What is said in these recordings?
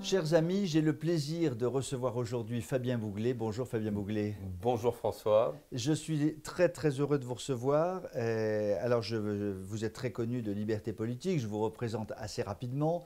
Chers amis, j'ai le plaisir de recevoir aujourd'hui Fabien Bouglet. Bonjour Fabien Bouglet. Bonjour François. Je suis très heureux de vous recevoir. Vous êtes très connu de Liberté Politique, je vous représente assez rapidement.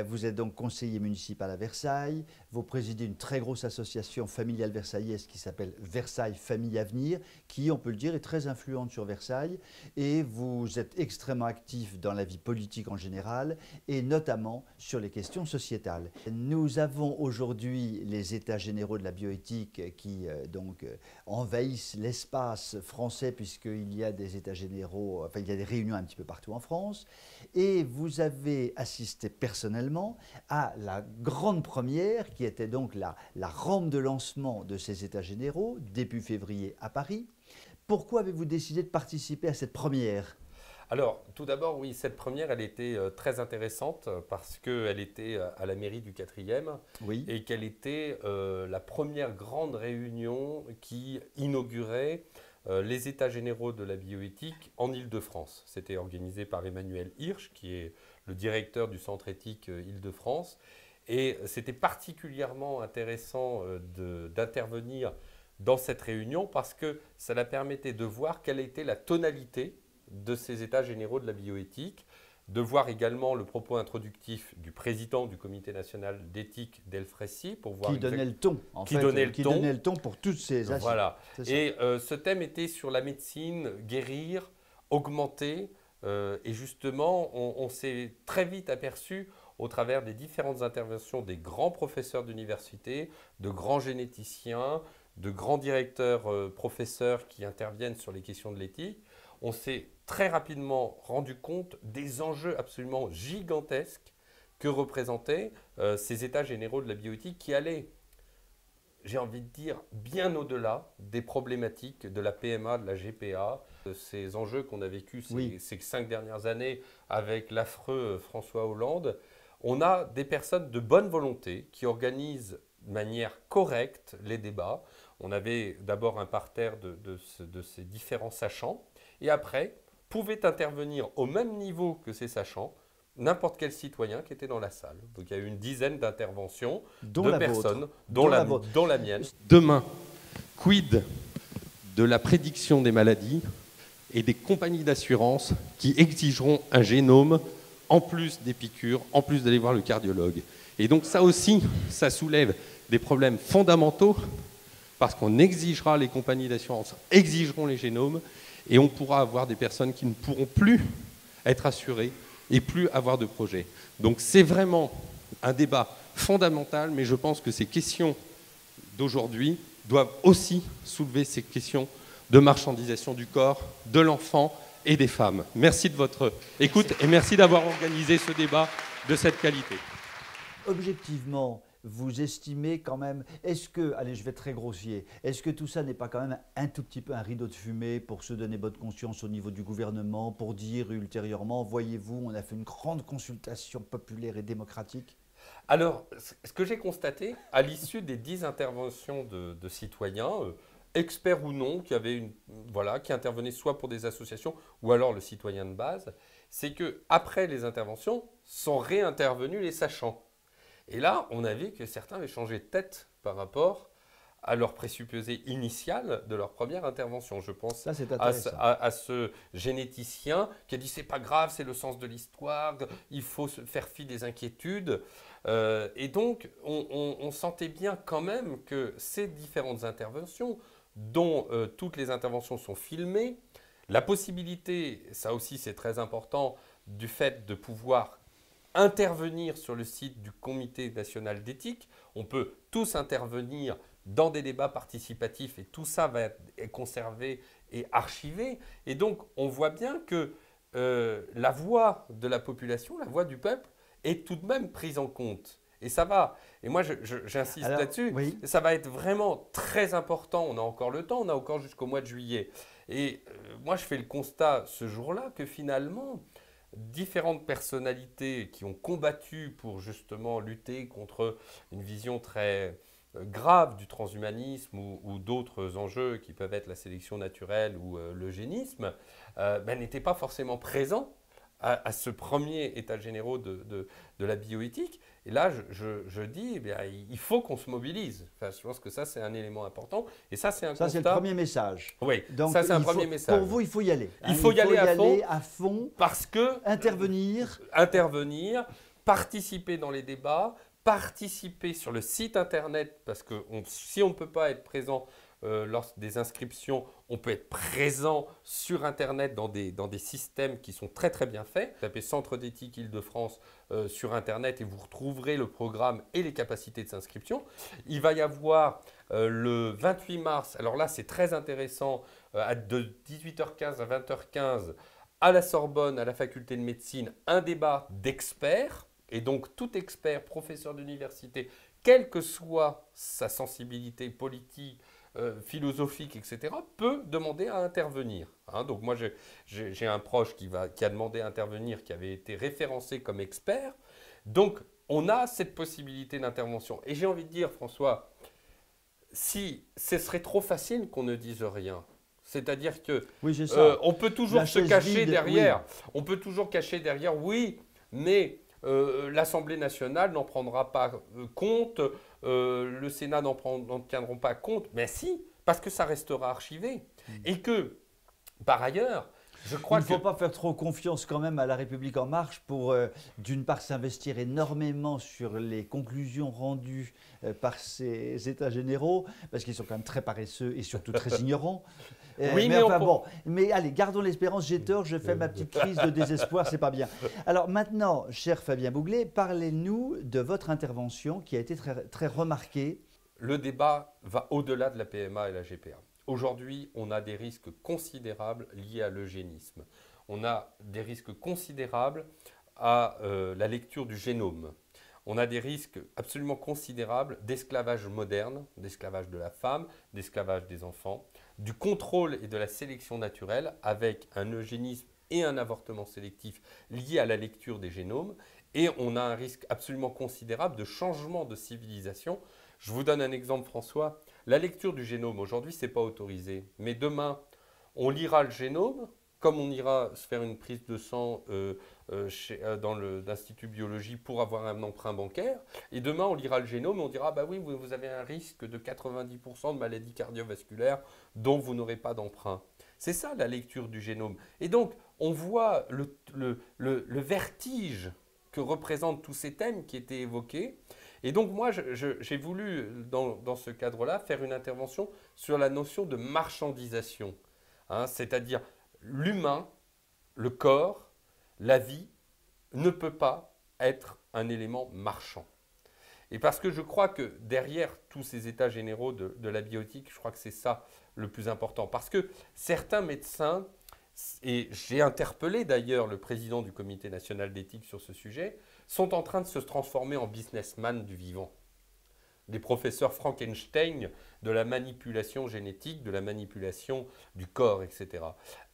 Vous êtes donc conseiller municipal à Versailles. Vous présidez une très grosse association familiale versaillaise qui s'appelle Versailles Famille Avenir, qui, on peut le dire, est très influente sur Versailles. Et vous êtes extrêmement actif dans la vie politique en général, et notamment sur les questions sociétales. Nous avons aujourd'hui les États généraux de la bioéthique qui envahissent l'espace français, puisqu'il y a des États généraux, enfin il y a des réunions un petit peu partout en France. Et vous avez assisté personnellement à la grande première qui était donc la rampe de lancement de ces États généraux début février à Paris. Pourquoi avez-vous décidé de participer à cette première ? Alors, tout d'abord, oui, cette première, elle était très intéressante parce qu'elle était à la mairie du 4e Oui. et qu'elle était la première grande réunion qui inaugurait les États généraux de la bioéthique en Île-de-France. C'était organisé par Emmanuel Hirsch, qui est le directeur du Centre éthique Île-de-France. Et c'était particulièrement intéressant d'intervenir dans cette réunion parce que ça la permettait de voir quelle était la tonalité de ces États généraux de la bioéthique, de voir également le propos introductif du président du Comité national d'éthique d'Elfrécy pour voir qui donnait le ton, en qui fait, donnait qui le ton. donnait le ton pour toutes ces assises. Voilà. Et ce thème était sur la médecine, guérir, augmenter. Et justement, on s'est très vite aperçu au travers des différentes interventions des grands professeurs d'université, de grands généticiens, de grands directeurs professeurs qui interviennent sur les questions de l'éthique, on s'est très rapidement rendu compte des enjeux absolument gigantesques que représentaient ces États généraux de la bioéthique qui allaient, j'ai envie de dire, bien au-delà des problématiques de la PMA, de la GPA, ces enjeux qu'on a vécus ces 5 dernières années avec l'affreux François Hollande. On a des personnes de bonne volonté qui organisent de manière correcte les débats. On avait d'abord un parterre de ces différents sachants et après pouvait intervenir au même niveau que ces sachants n'importe quel citoyen qui était dans la salle. Donc il y a eu une dizaine d'interventions de personnes, dont la mienne. Demain, quid de la prédiction des maladies et des compagnies d'assurance qui exigeront un génome en plus des piqûres, en plus d'aller voir le cardiologue. Et donc ça aussi, ça soulève des problèmes fondamentaux parce qu'on exigera, les compagnies d'assurance exigeront les génomes et on pourra avoir des personnes qui ne pourront plus être assurées et plus avoir de projet. Donc c'est vraiment un débat fondamental, mais je pense que ces questions d'aujourd'hui doivent aussi soulever ces questions de marchandisation du corps, de l'enfant et des femmes. Merci de votre écoute et merci d'avoir organisé ce débat de cette qualité. Objectivement, vous estimez quand même, est-ce que, allez je vais être très grossier, est-ce que tout ça n'est pas quand même un tout petit peu un rideau de fumée pour se donner bonne conscience au niveau du gouvernement, pour dire ultérieurement, voyez-vous, on a fait une grande consultation populaire et démocratique ? Alors, ce que j'ai constaté, à l'issue des 10 interventions de citoyens, experts ou non, qui intervenaient soit pour des associations ou alors le citoyen de base, c'est qu'après les interventions, sont réintervenus les sachants. Et là, on a vu que certains avaient changé de tête par rapport à leur présupposé initial de leur première intervention. Je pense à ce généticien qui a dit « c'est pas grave, c'est le sens de l'histoire, il faut se faire fi des inquiétudes ». Et donc, on sentait bien quand même que ces différentes interventions, dont toutes les interventions sont filmées, la possibilité, ça aussi c'est très important, du fait de pouvoir intervenir sur le site du Comité national d'éthique. On peut tous intervenir dans des débats participatifs et tout ça va être conservé et archivé. Et donc, on voit bien que la voix de la population, la voix du peuple, est tout de même prise en compte. Et ça va. Et moi, j'insiste là-dessus. Oui. Ça va être vraiment très important. On a encore le temps, on a encore jusqu'au mois de juillet. Et moi, je fais le constat ce jour-là que finalement, différentes personnalités qui ont combattu pour justement lutter contre une vision très grave du transhumanisme ou d'autres enjeux qui peuvent être la sélection naturelle ou l'eugénisme, n'étaient pas forcément présents à ce premier état généraux de la bioéthique. Et là, je dis, eh bien, il faut qu'on se mobilise. Enfin, je pense que ça, c'est un élément important. Et ça, c'est un constat. Ça, c'est le premier message. Oui, donc, ça, c'est un premier message. Pour vous, il faut y aller. Il faut y aller à fond. Parce que… Intervenir, participer dans les débats, participer sur le site internet, parce que si on ne peut pas être présent lors des inscriptions, on peut être présent sur internet dans des systèmes qui sont très très bien faits. Tapez Centre d'éthique Île-de-France sur internet et vous retrouverez le programme et les capacités de s'inscription. Il va y avoir le 28 mars, alors là c'est très intéressant, de 18h15 à 20h15, à la Sorbonne, à la faculté de médecine, un débat d'experts. Et donc, tout expert, professeur d'université, quelle que soit sa sensibilité politique, philosophique, etc., peut demander à intervenir. Hein, donc, moi, j'ai un proche qui a demandé à intervenir, qui avait été référencé comme expert. Donc, on a cette possibilité d'intervention. Et j'ai envie de dire, François, si ce serait trop facile qu'on ne dise rien. C'est-à-dire que oui, on peut toujours se cacher derrière. Oui. On peut toujours cacher derrière, oui, mais l'Assemblée nationale n'en prendra pas compte, le Sénat n'en tiendront pas compte, mais si, parce que ça restera archivé. Et que, par ailleurs, je crois qu'il ne faut pas faire trop confiance quand même à La République En Marche pour, d'une part, s'investir énormément sur les conclusions rendues par ces États généraux, parce qu'ils sont quand même très paresseux et surtout très ignorants. Oui, mais enfin bon, mais allez, gardons l'espérance, j'ai tort, je fais ma petite crise de désespoir, c'est pas bien. Alors maintenant, cher Fabien Bouglet, parlez-nous de votre intervention qui a été très, très remarquée. Le débat va au-delà de la PMA et la GPA. Aujourd'hui, on a des risques considérables liés à l'eugénisme. On a des risques considérables à la lecture du génome. On a des risques absolument considérables d'esclavage moderne, d'esclavage de la femme, d'esclavage des enfants, du contrôle et de la sélection naturelle avec un eugénisme et un avortement sélectif liés à la lecture des génomes. Et on a un risque absolument considérable de changement de civilisation. Je vous donne un exemple, François. La lecture du génome, aujourd'hui, ce n'est pas autorisé. Mais demain, on lira le génome, comme on ira se faire une prise de sang dans l'Institut Biologie pour avoir un emprunt bancaire. Et demain, on lira le génome et on dira, bah oui, vous avez un risque de 90% de maladies cardiovasculaires dont vous n'aurez pas d'emprunt. C'est ça, la lecture du génome. Et donc, on voit le vertige que représentent tous ces thèmes qui étaient évoqués. Et donc, moi, j'ai voulu, dans ce cadre-là, faire une intervention sur la notion de marchandisation. Hein, c'est-à-dire, l'humain, le corps, la vie, ne peut pas être un élément marchand. Et parce que je crois que derrière tous ces états généraux de la bioéthique, je crois que c'est ça le plus important. Parce que certains médecins, et j'ai interpellé d'ailleurs le président du Comité national d'éthique sur ce sujet, sont en train de se transformer en businessman du vivant. Des professeurs Frankenstein de la manipulation génétique, de la manipulation du corps, etc.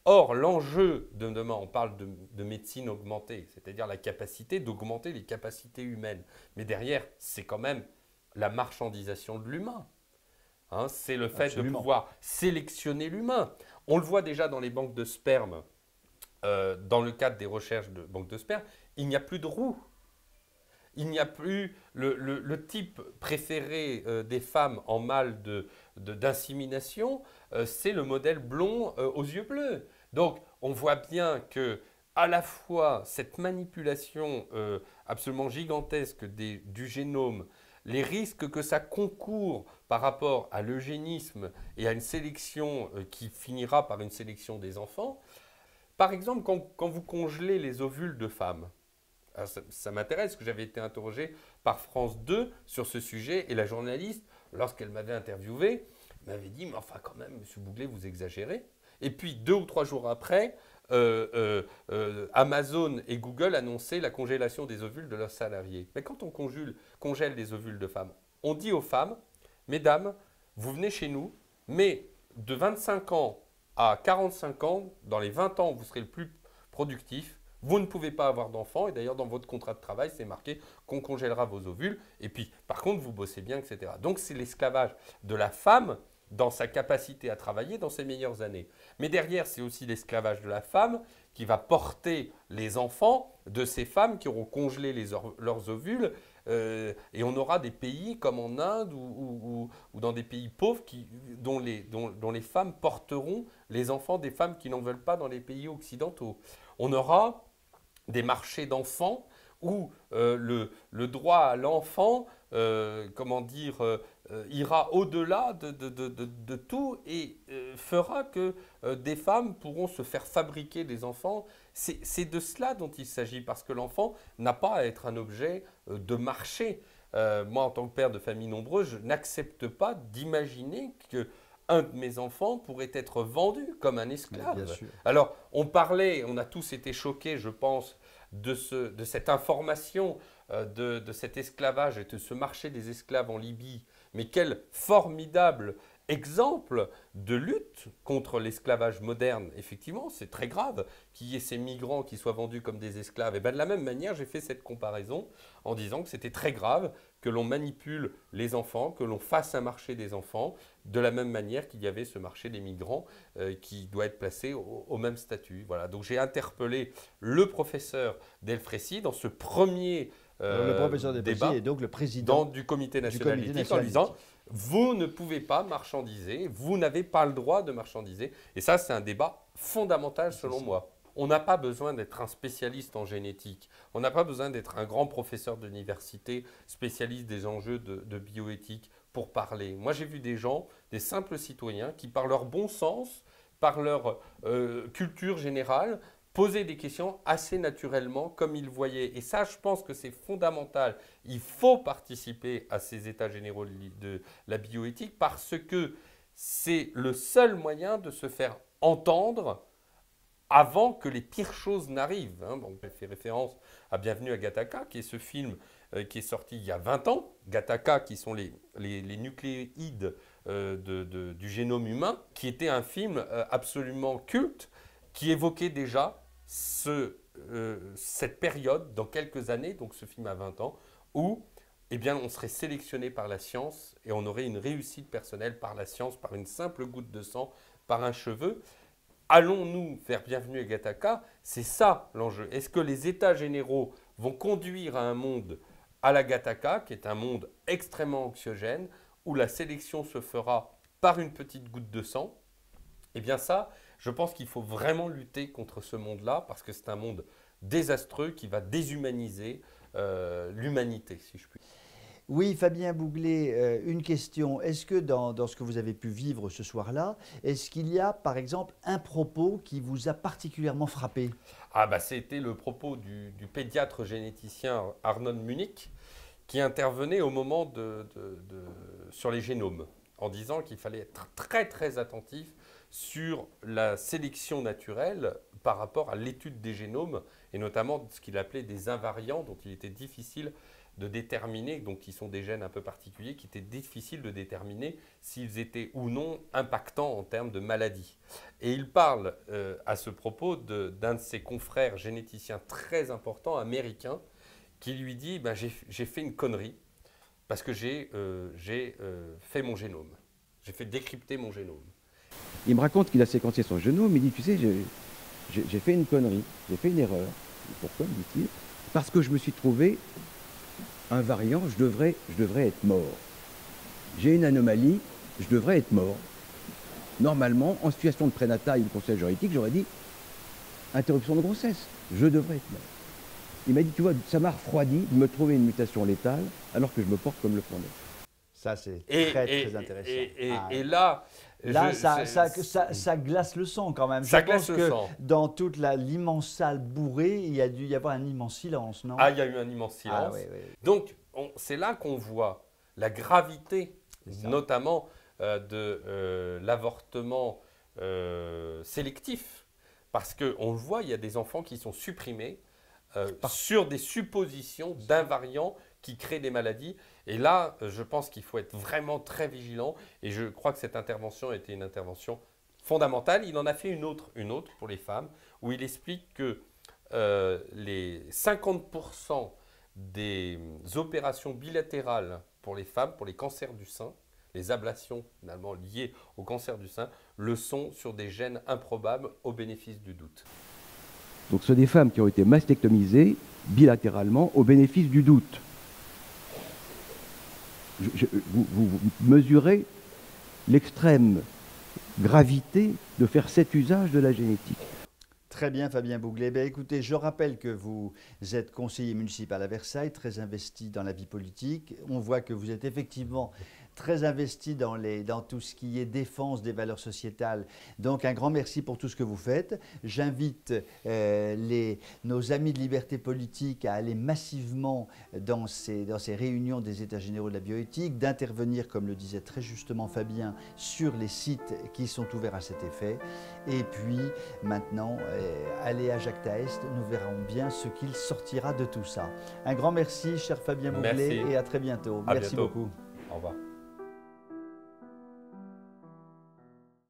Or, l'enjeu de demain, on parle de médecine augmentée, c'est-à-dire la capacité d'augmenter les capacités humaines. Mais derrière, c'est quand même la marchandisation de l'humain. Hein, c'est le fait de pouvoir sélectionner l'humain. On le voit déjà dans les banques de sperme, dans le cadre des recherches de banques de sperme, il n'y a plus de roue. Il n'y a plus le type préféré des femmes en mal d'insémination, c'est le modèle blond aux yeux bleus. Donc, on voit bien que à la fois cette manipulation absolument gigantesque du génome, les risques que ça concourt par rapport à l'eugénisme et à une sélection qui finira par une sélection des enfants. Par exemple, quand vous congelez les ovules de femmes, ça m'intéresse, parce que j'avais été interrogé par France 2 sur ce sujet, et la journaliste, lorsqu'elle m'avait interviewé, m'avait dit « Mais enfin quand même, monsieur Bouglet, vous exagérez ». Et puis 2 ou 3 jours après, Amazon et Google annonçaient la congélation des ovules de leurs salariés. Mais quand on congèle des ovules de femmes, on dit aux femmes « Mesdames, vous venez chez nous, mais de 25 ans à 45 ans, dans les 20 ans où vous serez le plus productif, vous ne pouvez pas avoir d'enfants. Et d'ailleurs, dans votre contrat de travail, c'est marqué qu'on congélera vos ovules. Et puis, par contre, vous bossez bien, etc. » Donc, c'est l'esclavage de la femme dans sa capacité à travailler dans ses meilleures années. Mais derrière, c'est aussi l'esclavage de la femme qui va porter les enfants de ces femmes qui auront congelé leurs ovules. Et on aura des pays comme en Inde ou dans des pays pauvres dont les femmes porteront les enfants des femmes qui n'en veulent pas dans les pays occidentaux. On aura des marchés d'enfants où le droit à l'enfant, ira au-delà de tout et fera que des femmes pourront se faire fabriquer des enfants. C'est de cela dont il s'agit, parce que l'enfant n'a pas à être un objet de marché. Moi, en tant que père de famille nombreuse, je n'accepte pas d'imaginer que un de mes enfants pourrait être vendu comme un esclave. Alors, on a tous été choqués, je pense, de cette information, de cet esclavage et de ce marché des esclaves en Libye. Mais quel formidable exemple de lutte contre l'esclavage moderne. Effectivement, c'est très grave qu'il y ait ces migrants qui soient vendus comme des esclaves. Et bien de la même manière, j'ai fait cette comparaison en disant que c'était très grave que l'on manipule les enfants, que l'on fasse un marché des enfants, de la même manière qu'il y avait ce marché des migrants qui doit être placé au même statut. Voilà. Donc j'ai interpellé le professeur Delfraissy dans ce premier le professeur débat est donc le président du comité national d'éthique en disant vous ne pouvez pas marchandiser, vous n'avez pas le droit de marchandiser. Et ça, c'est un débat fondamental selon moi. On n'a pas besoin d'être un spécialiste en génétique. On n'a pas besoin d'être un grand professeur d'université, spécialiste des enjeux de bioéthique pour parler. Moi, j'ai vu des gens, des simples citoyens, qui par leur bon sens, par leur culture générale, poser des questions assez naturellement comme ils voyaient. Et ça, je pense que c'est fondamental. Il faut participer à ces états généraux de la bioéthique parce que c'est le seul moyen de se faire entendre avant que les pires choses n'arrivent. Donc, j'ai fait référence à Bienvenue à Gattaca, qui est ce film qui est sorti il y a 20 ans. Gattaca, qui sont les nucléides du génome humain, qui était un film absolument culte, qui évoquait déjà cette période dans quelques années, donc ce film a 20 ans, où eh bien, on serait sélectionné par la science et on aurait une réussite personnelle par la science, par une simple goutte de sang, par un cheveu. Allons-nous vers Bienvenue à Gattaca? C'est ça l'enjeu. Est-ce que les états généraux vont conduire à un monde à la Gattaca, qui est un monde extrêmement anxiogène, où la sélection se fera par une petite goutte de sang? Eh bien ça, je pense qu'il faut vraiment lutter contre ce monde-là, parce que c'est un monde désastreux qui va déshumaniser l'humanité, si je puis dire. Oui, Fabien Bouglet, une question. Est-ce que dans ce que vous avez pu vivre ce soir-là, est-ce qu'il y a par exemple un propos qui vous a particulièrement frappé? Ah bah c'était le propos du pédiatre généticien Arnon Munich qui intervenait au moment sur les génomes en disant qu'il fallait être très très attentif sur la sélection naturelle par rapport à l'étude des génomes et notamment ce qu'il appelait des invariants dont il était difficile de déterminer, donc qui sont des gènes un peu particuliers, qui étaient difficiles de déterminer s'ils étaient ou non impactants en termes de maladie. Et il parle à ce propos d'un de ses confrères généticiens très importants, américains, qui lui dit ben, j'ai fait une connerie parce que j'ai fait mon génome. J'ai fait décrypter mon génome. Il me raconte qu'il a séquencé son génome, il dit tu sais, j'ai fait une connerie, j'ai fait une erreur. Pourquoi, me dit-il? Parce que je me suis trouvé un variant, je devrais être mort. J'ai une anomalie, je devrais être mort. Normalement, en situation de prénatal ou de conseil juridique, j'aurais dit interruption de grossesse, je devrais être mort. Il m'a dit, tu vois, ça m'a refroidi de me trouver une mutation létale alors que je me porte comme le fondé. Ça, c'est très intéressant. Et là, ça glace le sang quand même. Ça Je glace pense le que sang. dans toute l'immense salle bourrée, il y a dû y avoir un immense silence, non? Ah, il y a eu un immense silence. Ah, oui. Donc, c'est là qu'on voit la gravité, notamment de l'avortement sélectif. Parce qu'on le voit, il y a des enfants qui sont supprimés sur des suppositions d'invariants qui créent des maladies. Et là, je pense qu'il faut être vraiment très vigilant. Et je crois que cette intervention était une intervention fondamentale. Il en a fait une autre pour les femmes, où il explique que les 50% des opérations bilatérales pour les femmes, pour les cancers du sein, les ablations finalement liées au cancer du sein le sont sur des gènes improbables au bénéfice du doute. Donc ce sont des femmes qui ont été mastectomisées bilatéralement au bénéfice du doute. Vous mesurez l'extrême gravité de faire cet usage de la génétique. Très bien, Fabien Bouglet. Ben, écoutez, je rappelle que vous êtes conseiller municipal à Versailles, très investi dans la vie politique. On voit que vous êtes effectivement très investi dans tout ce qui est défense des valeurs sociétales. Donc, un grand merci pour tout ce que vous faites. J'invite nos amis de Liberté Politique à aller massivement dans ces réunions des États généraux de la bioéthique, d'intervenir, comme le disait très justement Fabien, sur les sites qui sont ouverts à cet effet. Et puis, maintenant, aller à Jacta Est, nous verrons bien ce qu'il sortira de tout ça. Un grand merci, cher Fabien Bouglet, et à très bientôt. Merci beaucoup. Au revoir.